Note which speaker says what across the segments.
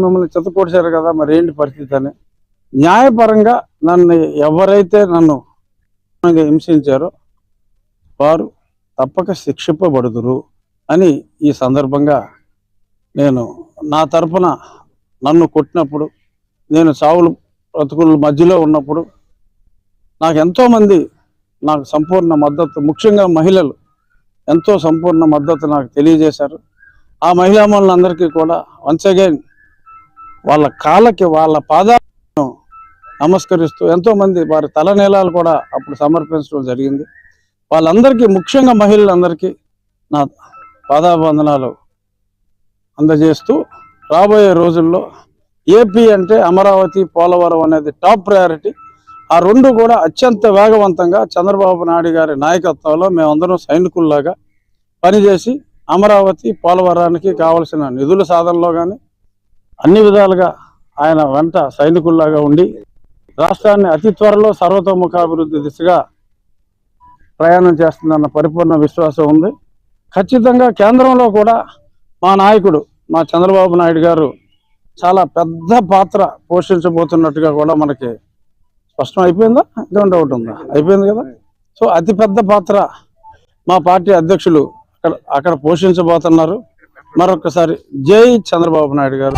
Speaker 1: మిమ్మల్ని చిత్తపొడిచారు కదా, మరి ఏంటి పరిస్థితి అని న్యాయపరంగా ఎవరైతే నన్ను హింసించారో వారు తప్పక శిక్షింపబడుదురు అని ఈ సందర్భంగా నేను నా తరపున నన్ను కొట్టినప్పుడు, నేను చావులు బ్రతుకుల మధ్యలో ఉన్నప్పుడు నాకు ఎంతోమంది నాకు సంపూర్ణ మద్దతు, ముఖ్యంగా మహిళలు ఎంతో సంపూర్ణ మద్దతు నాకు తెలియజేశారు. ఆ మహిళామణులందరికీ కూడా వన్స్ అగైన్ వాళ్ళ కాళ్ళకి, వాళ్ళ పాదాలను నమస్కరిస్తూ ఎంతోమంది వారి తలనీలాలు కూడా అప్పుడు సమర్పించడం జరిగింది. వాళ్ళందరికీ, ముఖ్యంగా మహిళలందరికీ నా పాదాబంధనాలు అందజేస్తూ రాబోయే రోజుల్లో ఏపీ అంటే అమరావతి, పోలవరం అనేది టాప్ ప్రయారిటీ. ఆ రెండు కూడా అత్యంత వేగవంతంగా చంద్రబాబు నాయుడు గారి నాయకత్వంలో మేమందరం సైనికుల్లాగా పనిచేసి అమరావతి, పోలవరానికి కావలసిన నిధుల సాధనలో కానీ అన్ని విధాలుగా ఆయన వెంట సైనికుల్లాగా ఉండి రాష్ట్రాన్ని అతి త్వరలో సర్వతోముఖాభివృద్ధి దిశగా ప్రయాణం చేస్తుందన్న పరిపూర్ణ విశ్వాసం ఉంది. ఖచ్చితంగా కేంద్రంలో కూడా మా నాయకుడు, మా చంద్రబాబు నాయుడు గారు చాలా పెద్ద పాత్ర పోషించబోతున్నట్టుగా కూడా మనకి స్పష్టం అయిపోయిందా? ఇటువంటి డౌట్ ఉందా? అయిపోయింది కదా. సో అతి పెద్ద పాత్ర మా పార్టీ అధ్యక్షులు అక్కడ పోషించబోతున్నారు. మరొకసారి జై చంద్రబాబు నాయుడు గారు.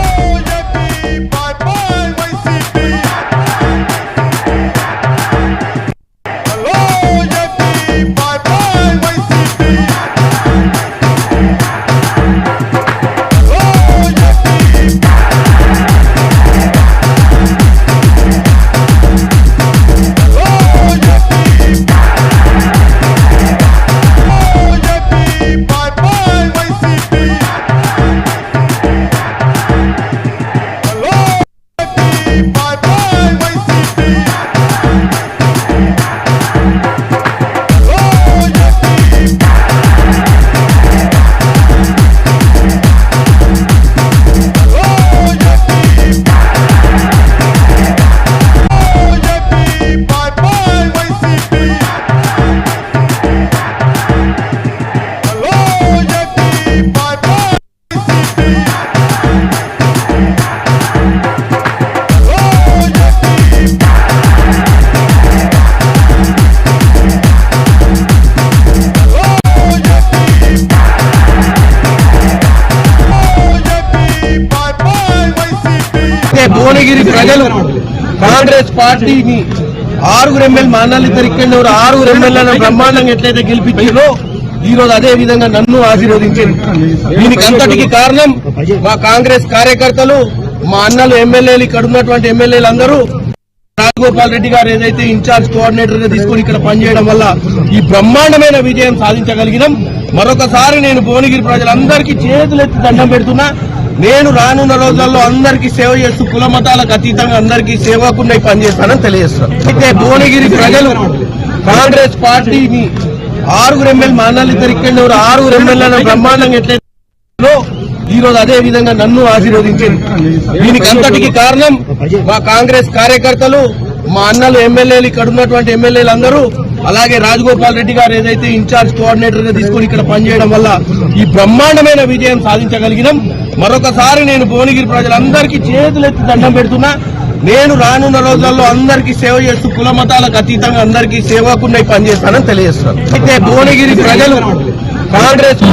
Speaker 2: భువనగిరి ప్రజలు కాంగ్రెస్ పార్టీని 6 ఎమ్మెల్యే మానాలి తరికండి 6 ఎమ్మెల్యేలను బ్రహ్మాండంగా ఎట్లయితే గెలిపించారో ఈ రోజు అదే విధంగా నన్ను ఆశీర్వదించింది. దీనికి అంతటికి కారణం మా కాంగ్రెస్ కార్యకర్తలు, మా అన్నలు ఎమ్మెల్యేలు, ఇక్కడ ఉన్నటువంటి ఎమ్మెల్యేలందరూ రాజగోపాల్ రెడ్డి గారు ఏదైతే ఇన్ఛార్జ్ కోఆర్డినేటర్ గా తీసుకుని ఇక్కడ పనిచేయడం వల్ల ఈ బ్రహ్మాండమైన విజయం సాధించగలిగినాం. మరొకసారి నేను భువనగిరి ప్రజలందరికీ చేతులెత్తి దండం పెడుతున్నా. నేను రానున్న రోజుల్లో అందరికీ సేవ చేస్తూ కుల మతాలకు అతీతంగా అందరికీ సేవకుండా పనిచేస్తానని తెలియజేస్తాను. అయితే భువనగిరి ప్రజలు కాంగ్రెస్ పార్టీని 6 ఎమ్మెల్యే మానాలి తరికండి 6 ఎమ్మెల్యేలను బ్రహ్మాండంగా ఎట్లయితే ఈ రోజు అదే విధంగా నన్ను ఆశీర్వదించింది. దీనికి అంతటికి కారణం మా కాంగ్రెస్ కార్యకర్తలు, మా అన్నలు ఎమ్మెల్యేలు, ఇక్కడ ఉన్నటువంటి ఎమ్మెల్యేలందరూ, అలాగే రాజగోపాల్ రెడ్డి గారు ఏదైతే ఇన్ఛార్జ్ కోఆర్డినేటర్ గా తీసుకుని ఇక్కడ పనిచేయడం వల్ల ఈ బ్రహ్మాండమైన విజయం సాధించగలిగినాం. మరొకసారి నేను భువనగిరి ప్రజలందరికీ చేతులెత్తి దండం పెడుతున్నా. నేను రానున్న రోజుల్లో అందరికీ సేవ చేస్తూ కుల మతాలకు అతీతంగా అందరికీ సేవకుండా పనిచేస్తానని తెలియజేస్తాను. అయితే భువనగిరి ప్రజలు కాంగ్రెస్